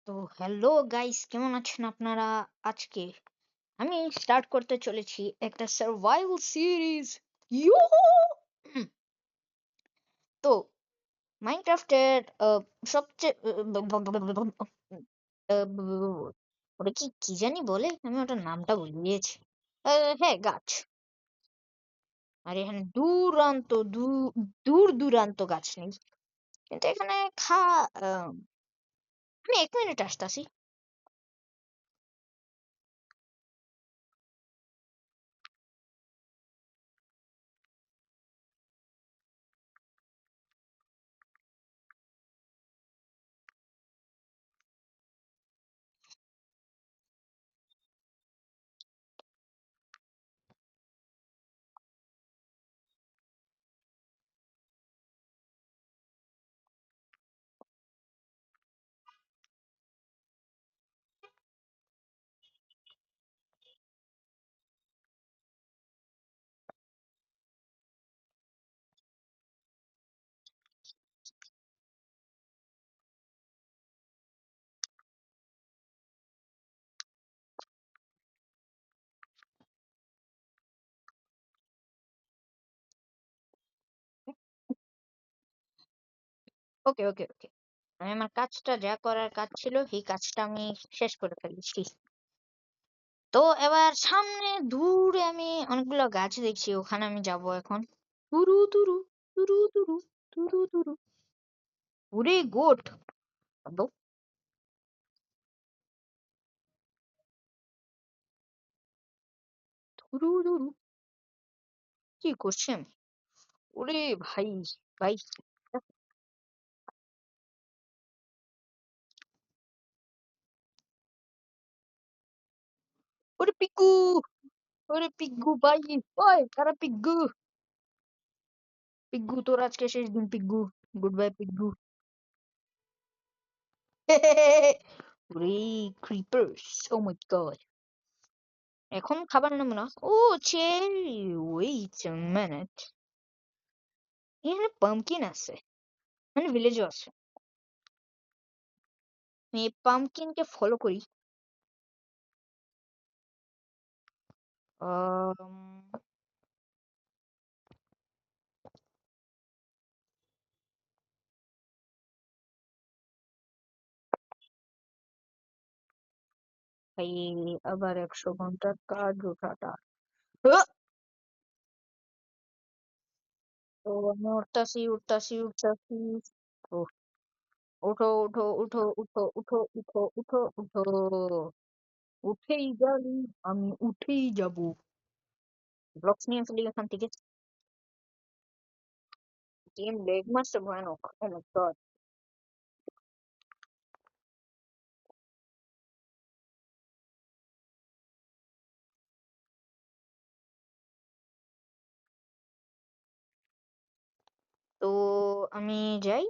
তো hello guys, কেমন আছেন আপনারা? আজকে আমি স্টার্ট করতে চলেছি একটা সার্ভাইভাল সিরিজ। ইউ তো মাইনক্রাফটের সবচেয়ে ওটা কি কি জানি বলে, আমি ওটার নামটা ভুলে গিয়েছি। হ্যাঁ, গাছ। আর এখানে দূর দূরান্ত গাছ নেই, কিন্তু এখানে আহ, আমি 1 মিনিট আসতেছি। ওকে, ওকে, ওকে। আমি আমার কাজটা, যা করার কাজ ছিল সেই কাজটা আমি শেষ করে ফেলেছি। তো এবার সামনে দূরে আমি অনেকগুলো গাছ দেখছি, ওখানে আমি যাব এখন। তুরু তুরু তুরু তুরু তুরু তুরু। ওরে গোট! আদো, তুরু তুরু। কি করছি আমি? ওরে ভাই, ভাই! ওরে পিগ্গু! ওরে পিগ্গু ভাই! ওই কারা পিগ্গু? পিগ্গু, তোর আজকে শেষ দিন পিগ্গু। Good bye পিগ্গু। ওরে ক্রিপার্স! ও মাই গড! এখন খাবার নেবো না। Oh cherry! Wait a minute. এখানে পাম্পকিন আছে, মানে ভিলেজও আছে। আমি এই পাম্পকিনকে ফলো করি। আম, এই আবার 100 ঘন্টার কাজ ওঠাটা। আহ! তো আমি উঠতাছি উঠতাছি উঠতাছি। ও, উঠো উঠো উঠো উঠো উঠো উঠো উঠো উঠো। উঠেই গেলি, আমি উঠেই যাব। ব্লকস নিয়ে ফেলি এখান থেকে। গেম লেগ মাস্টার ভয়ানক! ও মাই গড! তো আমি যাই।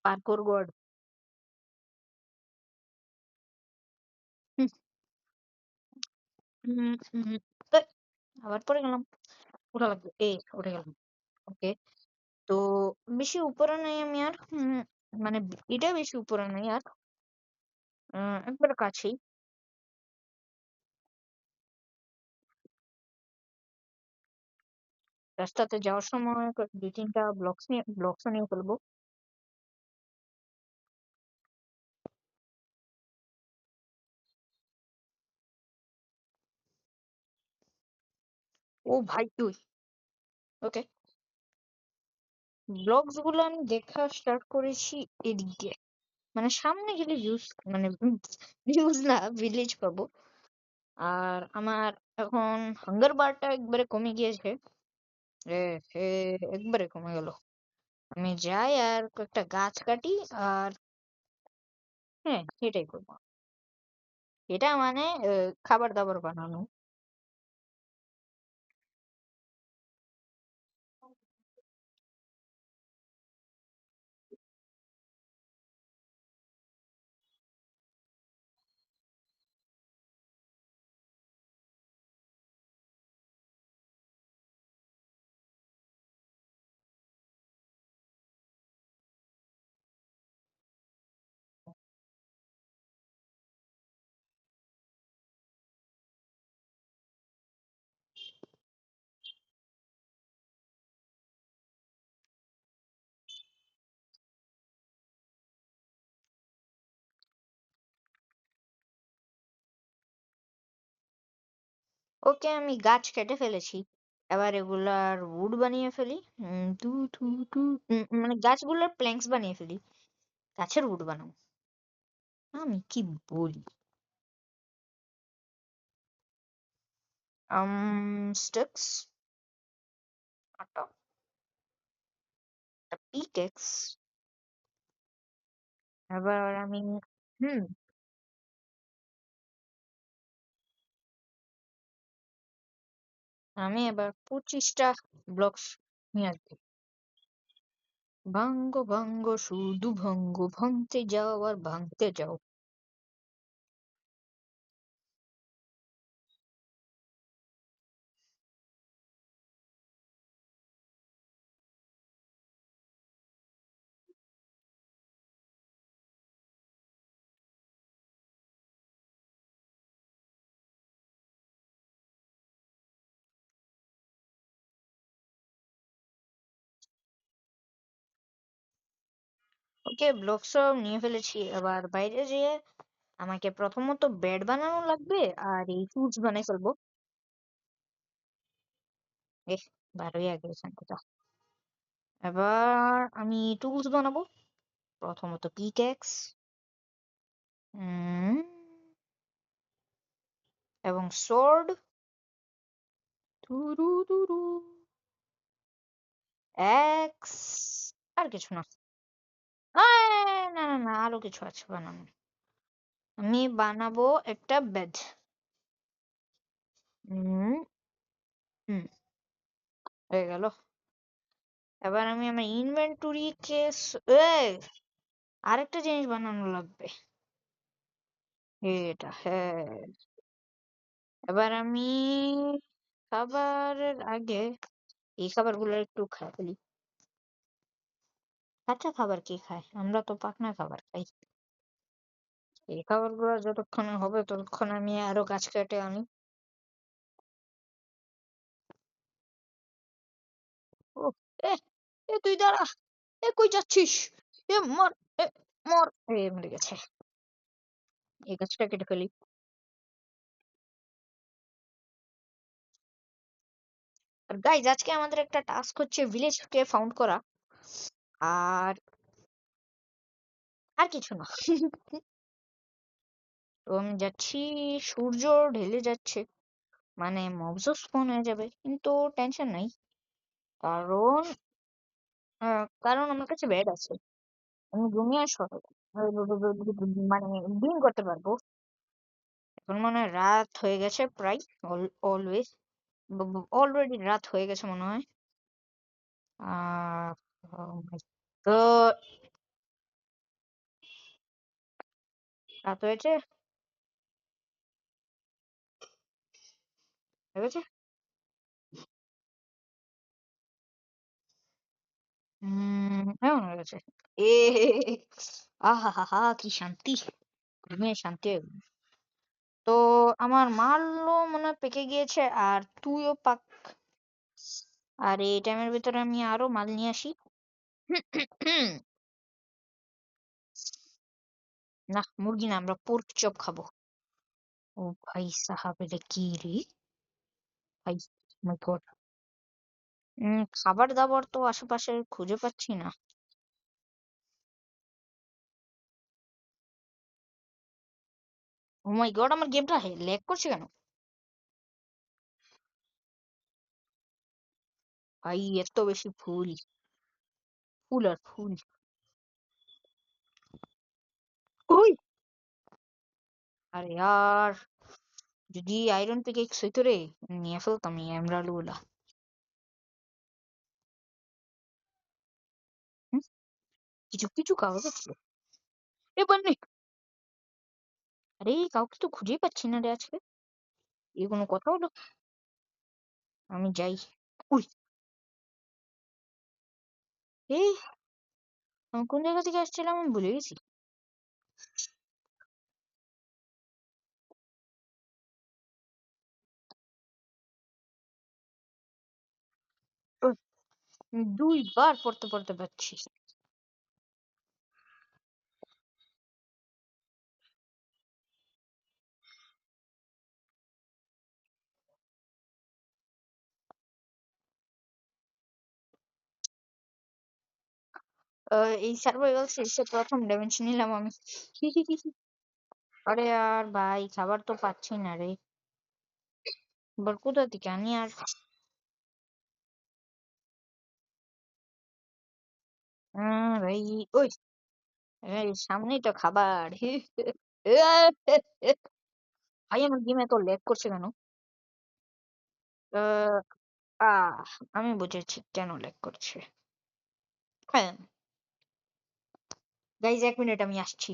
পার্kour গড! হুম, হুম, এই, আবার পড়ে গেলাম। উঠা লাগবে, এই উঠে গেলাম। ওকে। তো বেশি উপরে নাই আমি আর, মানে এটা বেশি উপরে নাই আর, একবারে কাছেই। রাস্তাতে যাওয়ার সময় 2-3টা ব্লকস নিয়ে ফেলবো। ও ভাই তুই! ওকে। ব্লগস গুলো আমি দেখা স্টার্ট করেছি এদিক দিয়ে, মানে সামনে গেলে ভিউজ, মানে ভিউজ না, ভিলেজ পাবো। আর আমার এখন হাঙ্গার বারটা একবারে কমে গিয়েছে। এ হে, একবারে কমে গেল। আমি যাই আর কয়েকটা গাছ কাটি। আর হ্যাঁ, সেটাই করবো। এটা মানে খাবার দাবার বানানো। ওকে, আমি গাছ কেটে ফেলেছি। এবার এগুলার উড বানিয়ে ফেলি। টু টু টু মানে গাছগুলোর প্ল্যাঙ্কস বানিয়ে ফেলি। গাছের উড বানাবো। আমি কি বলি? স্টিক্স, একটা পিকেক্স। এবার আমি হুম আমি এবার 25টা ব্লকস নিয়ে আসবো। ভাঙ্গো ভাঙ্গো শুধু ভাঙ্গো, ভাঙতে যাও আর ভাঙতে যাও। ওকে, ব্লকস সব নিয়ে ফেলেছি। এবার বাইরে যেয়ে আমাকে প্রথমত বেড বানানো লাগবে, আর এই টুলস বানাই ফেলবো। এহ, ভালোই আগে এখান থেকে। এবার আমি টুলস বানাবো। প্রথমত পিক্যাক্স এবং সোর্ড। তুরু তুরু এক্স। আর কিছু না। না না না, আরো কিছু আছে বানানো। আমি বানাবো একটা বেড। হুম হুম হয়ে গেল। এবার আমি আমার ইনভেন্টরি কেস আরেকটা জিনিস বানানো লাগবে। এটা, হ্যাঁ। এবার আমি খাবারের আগে এই খাবারগুলো একটু খাই ফেলি। কাঁচা খাবার কে খায়? আমরা তো পাকনা খাবার খাই। এই খাবারগুলো যতক্ষণ হবে ততক্ষণ আমি আরো গাছ কেটে আনি। ও, এ এ তুই দাঁড়া। কই যাচ্ছিস? মর। এ মর। মরে গেছে। এই গাছটা কেটে ফেলি। আর গাইজ, আজকে আমাদের একটা টাস্ক হচ্ছে ভিলেজকে ফাউন্ড করা। আর আর কিছু না। তো আমি যাচ্ছি। সূর্য ঢেলে যাচ্ছে, মানে মবসও স্পন হয়ে যাবে, কিন্তু টেনশন নাই। কারণ কারণ আমার কাছে বেড আছে। আমি ঘুমিয়ে মানে ডিম করতে পারবো। এখন মনে হয় রাত হয়ে গেছে প্রায়। অলওয়েজ অলরেডি রাত হয়ে গেছে মনে হয়। আহ oh my God, রাত হয়েছে, হয়ে গেছে। এমন হয়ে গেছে। এ আহা হা হা, কি শান্তি! ঘুমিয়ে শান্তি হয়ে গেল। তো আমার মালও মনে হয় পেকে গিয়েছে, আর তুইও পাক। আর এই টাইমের ভিতরে আমি আরো মাল নিয়ে আসি। না, মুরগি না, আমরা পোর্ক চপ খাবো। ও ভাই সাহাব, এটা কি রে ভাই! মাই গড! খাবার দাবার তো আশেপাশে খুঁজে পাচ্ছি না। ও মাই গড, আমার গেমটা ল্যাগ করছে কেন? ভাই, এত বেশি ফুল! ফুল আর ফুল! ওই, আরে यार, যদি আয়রন পিকেক্স হইতো রে, নিয়ে ফেলতাম এই এমরাল্ড গুলা। হুম, কিছু কিছু কাগজ ছিল। এবার নেই। আরে কাউকে তো খুঁজেই পাচ্ছি না রে আজকে। এই কোনো কথা হলো? আমি যাই। উই, এই আমি কোন জায়গা থেকে আসছিলাম আমি ভুলে গেছি। উহ, 2 বার পড়তে পড়তে পারছি। এই সার্ভাইভাল সিরিজে প্রথম ড্যামেজ নিলাম আমি। আরে আর ভাই খাবার তো পাচ্ছি না রে। এবার কোথা থেকে আনি আর? ভাই ওই এই সামনেই তো খাবার। ভাই আমার গেম এত ল্যাগ করছে কেন? আহ, আমি বুঝেছি কেন ল্যাগ করছে। হ্যাঁ, গাইজ 1 মিনিট আমি আসছি।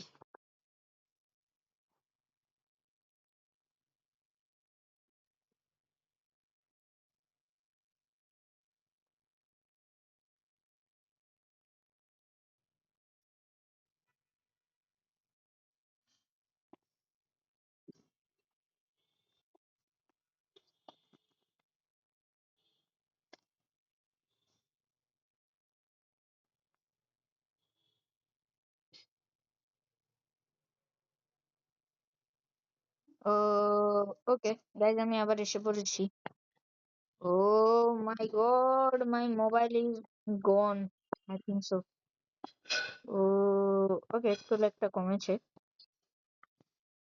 ও ওকে গাইজ আমি আবার এসে পড়েছি। Oh my god my mobile is gone, I think so. Oh okay একটু ল্যাগটা কমেছে।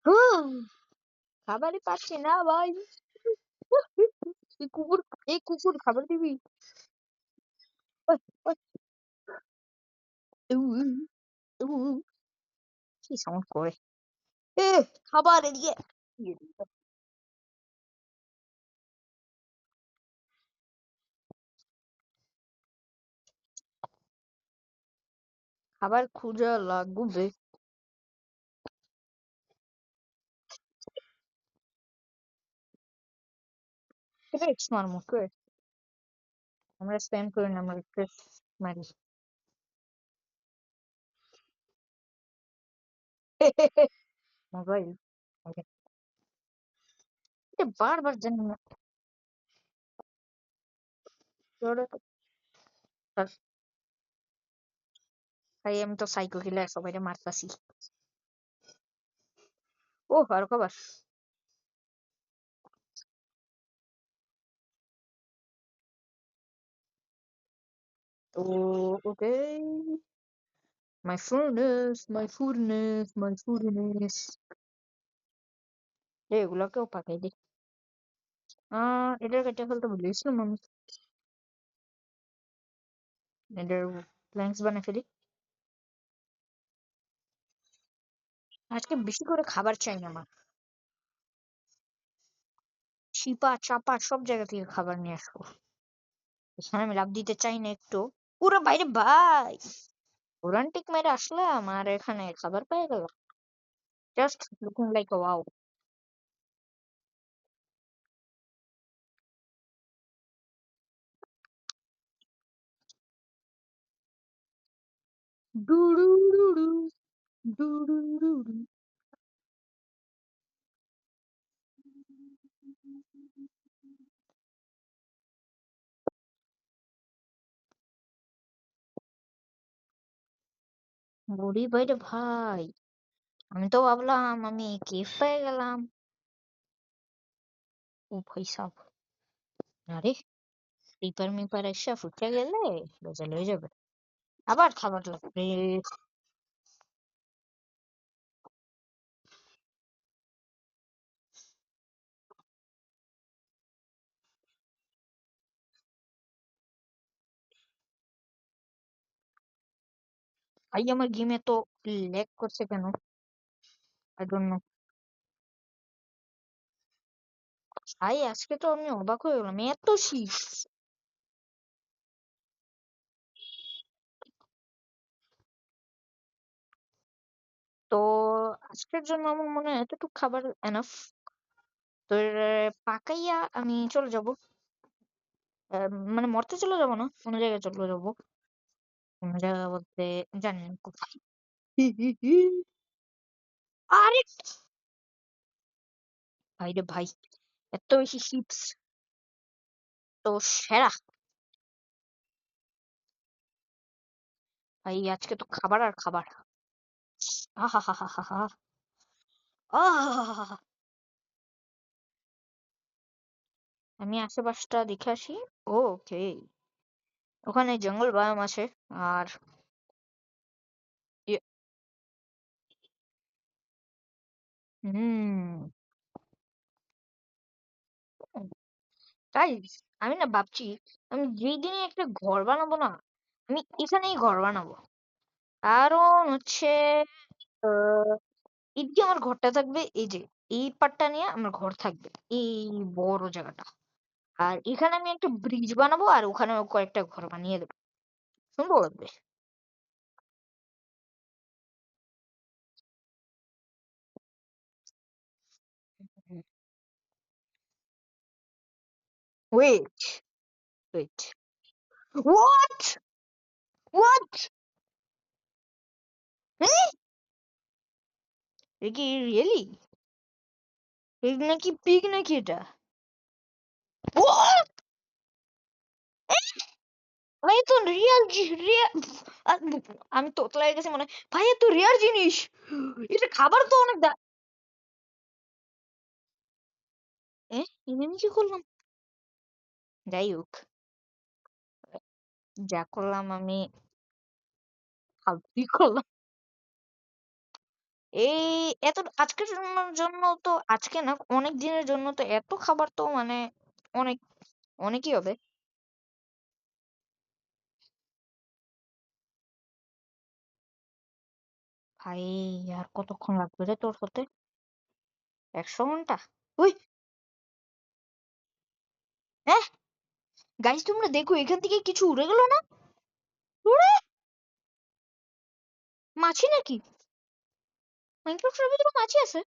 হুম, খাবারই পাচ্ছি না ভাই। এই কুকুর, এই কুকুর খাবার দিবি? ওই, ওই, উ, উ, উ, কি সাউন্ড করে? এ খাবার এদিকে। খাবার খুঁজা লাগবে। এটা এক্স মারমু কে? আমরা স্প্যাম করি না, আমরা রিফ্রেশ মারি। মোবাইল, ওকে। এটা বারবার জানি না। তোরা তো- আর ভাই আমি তো সাইকো কিলার, সবাই মারতাছি। ও আর খাবার। তো ওকে, মাই ফুলনেস, মাই ফুলনেস, মাই ফুলনেস। এগুলাকেও পাকাই দে। এটার কেটে ফেলতে বলেছিলাম আমি। এটার প্ল্যাঙ্কস বানিয়ে ফেলি। আজকে বেশি করে খাবার চাই আমার। চিপা চাপা সব জায়গা থেকে খাবার নিয়ে আসবো। এখানে আমি লাভ দিতে চাই না একটু। পুরো বাইরে ভাই, ওরান্টিক মেরে আসলাম আর এখানে খাবার পেয়ে গেলাম। Just looking like wow. ডুডুডুডু, ডুডুডুডু। বুড়ি বাইরে ভাই, আমি তো ভাবলাম আমি কেফ পেয়ে গেলাম। ও ভাই সাব, আরে রিপার মিপার এসে ফুটে গেলে বোঝা লয়ে যাবে। আবার খাবার লাগবে। ভাই আমার গেমে তো ল্যাগ করছে কেন? I don't know. ভাই আজকে তো আমি অবাক হয়ে গেলাম, এত শীত। তো আজকের জন্য আমার মনে হয় এতটুকু খাবার এনাফ। তো পাকাইয়া আমি চলে যাব। মানে মরতে চলে যাব না, অন্য জায়গায় চলে যাব। অন্য জায়গা বলতে জানি না কোথায়। আরে ভাই রে ভাই, এত বেশি চিপস তো সেরা। ভাই আজকে তো খাবার আর খাবার। আহা হা হা হা হা। আহ আমি আশেপাশটা দেখে আসি। ওকে, ওখানে জঙ্গল বায়াম আছে। আর হুম। গাইস, আমি না ভাবছি, আমি যেই দিনে একটা ঘর বানাবো না, আমি এখানেই ঘর বানাবো। কারণ হচ্ছে আহ, এই যে আমার ঘরটা থাকবে, এই যে এই পাটটা নিয়ে আমার ঘর থাকবে, এই বড় জায়গাটা। আর এখানে আমি একটা ব্রিজ বানাবো, আর ওখানে কয়েকটা ঘর বানিয়ে দেবো। সুন্দর লাগবে। Wait, wait, what, what? এটা কি রিয়েলি? পিগ নাকি, পিগ নাকি এটা? What? ভাই তো রিয়েল, রিয়েল। আমি তোতলাই গেছি মনে হয়। ভাই এত রেয়ার জিনিস, এটা খাবার তো অনেক আমি কি করলাম? যাই হোক, যা করলাম আমি ফালতুই করলাম। এই এত আজকের জন্য তো, আজকে না অনেক দিনের জন্য তো এত খাবার তো মানে অনেক, অনেকই হবে। ভাই আর কতক্ষণ লাগবে রে তোর হতে? 100 ঘন্টা? ওই, হ্যাঁ। গাইস তোমরা দেখো, এখান থেকে কিছু উড়ে গেল না? উড়ে, মাছি নাকি? মাইক্রোফ্টের ভিতরে মাছি আছে?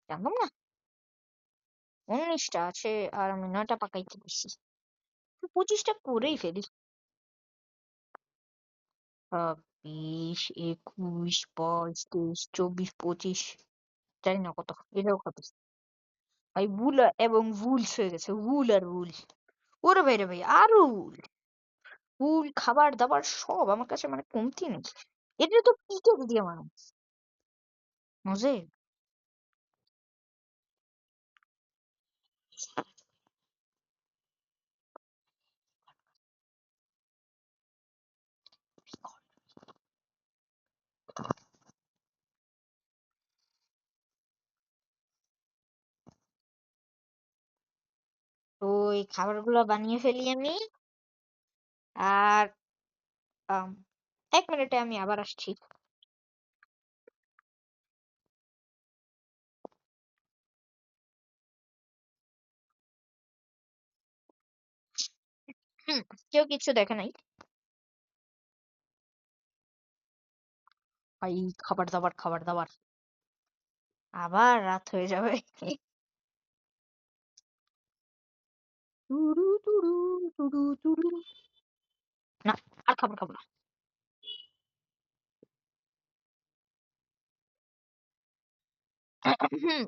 জানতাম না। 19টা আছে, আর আমি 9টা পাকাইতে দিছি। 25টা করেই ফেলি। 20, 21, 22, 23, 24, 25, জানি না কত। এটাও কত? ভাই ভুল এবং ভুলস হয়ে গেছে, ভুল আর ভুল। ওরে ভাই রে ভাই, আরো ভুল। ভুল খাবার দাবার সব আমার কাছে মানে কমতি নেই। এটা তো পিকে দিয়ে মানুষ মজে। তো এই খাবারগুলো বানিয়ে ফেলি আমি। আর 1 মিনিটে আমি আবার আসছি। হুম, কেউ কিছু দেখে নাই। ভাই খাবার দাবার, খাবার দাবার, আবার রাত হয়ে যাবে। True true, true true. না, আর খাবার খাবো না। হুম,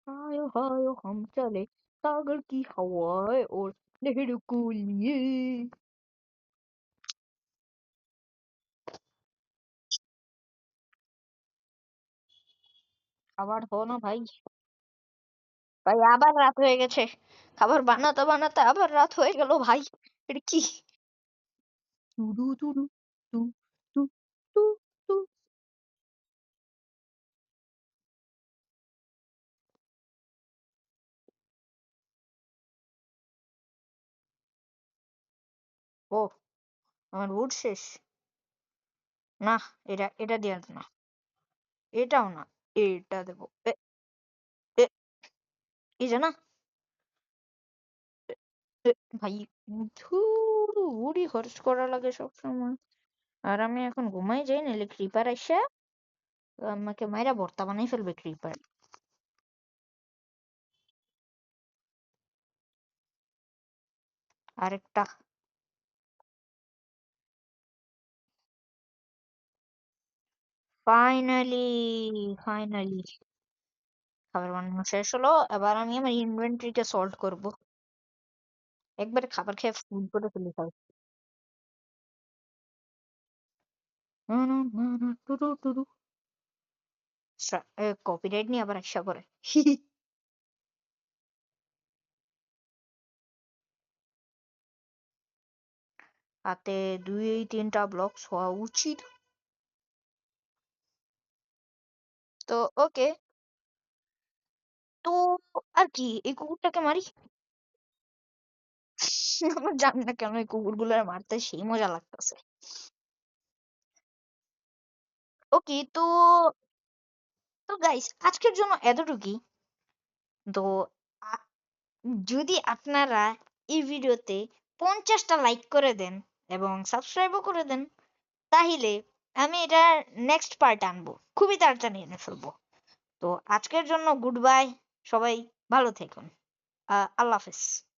हायो हायो हम चले सागर की हवाएं और लहरों को लिए। খাবার হো না ভাই। ভাই আবার রাত হয়ে গেছে, খাবার বানাতে বানাতে আবার রাত হয়ে গেল ভাই। এটা কি? টুডু টুডু, টু টু টু টু। ও, আমার উড শেষ। না, এটা এটা দিয়ে না, এটাও না, এটা দেবো। এ, এই যে না, এ, ভাই ধুর, উড়ি খরচ করা লাগে সব সময়। আর আমি এখন ঘুমাই যাই, নাহলে ক্রিপার আইসা আমাকে মাইরা ভর্তা বানাই ফেলবে ক্রিপার। আরেকটা। ফাইনালি, ফাইনালি খাবার বানানো শেষ হলো। এবার আমি আমার ইনভেন্টরিটা সল্ট করব। একবারে খাবার খেয়ে ফুল করে ফেলি খাই। কপিরাইট নিয়ে আবার একসা করে। হাতে 2-3টা ব্লক হওয়া উচিত। তো ওকে, তো আর কি এই কুকুরটাকে মারি। আমার জানি না কেন এই কুকুরগুলো মারতে সেই মজা লাগতেছে। ওকে, তো তো গাইস আজকের জন্য এতটুকুই। তো আ- যদি আপনারা এই ভিডিওতে 50টা লাইক করে দেন এবং সাবস্ক্রাইবও করে দেন, তাহলে আমি এটার নেক্সট পার্ট আনবো, খুবই তাড়াতাড়ি এনে ফেলবো। তো আজকের জন্য গুড বাই, সবাই ভালো থাকুন, আল্লাহ হাফেজ।